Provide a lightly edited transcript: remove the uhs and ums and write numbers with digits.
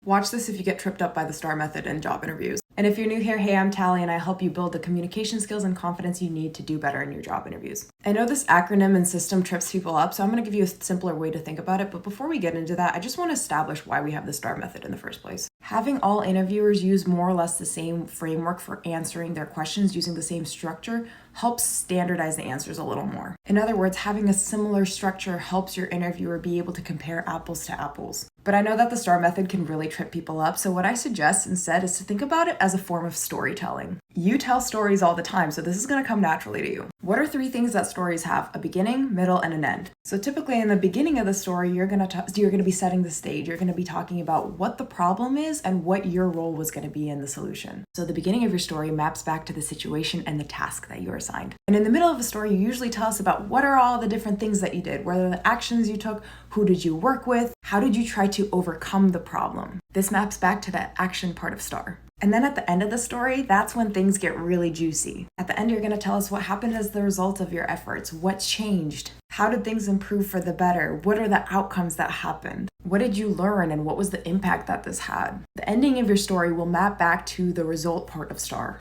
Watch this if you get tripped up by the STAR method in job interviews. And if you're new here, hey, I'm Tally, and I help you build the communication skills and confidence you need to do better in your job interviews. I know this acronym and system trips people up, so I'm going to give you a simpler way to think about it. But before we get into that, I just want to establish why we have the STAR method in the first place. Having all interviewers use more or less the same framework for answering their questions using the same structure helps standardize the answers a little more. In other words, having a similar structure helps your interviewer be able to compare apples to apples. But I know that the STAR method can really trip people up, so what I suggest instead is to think about it as a form of storytelling. You tell stories all the time, so this is going to come naturally to you. What are 3 things that stories have? A beginning, middle, and an end. So typically in the beginning of the story, you're going to be setting the stage. You're going to be talking about what the problem is and what your role was going to be in the solution. So the beginning of your story maps back to the situation and the task that you are assigned. And in the middle of the story, you usually tell us about what are all the different things that you did, whether the actions you took, who did you work with, how did you try to overcome the problem. This maps back to that action part of STAR. And then at the end of the story, that's when things get really juicy. At the end, you're going to tell us what happened as the result of your efforts, what changed, how did things improve for the better, what are the outcomes that happened, what did you learn, and what was the impact that this had. The ending of your story will map back to the result part of STAR.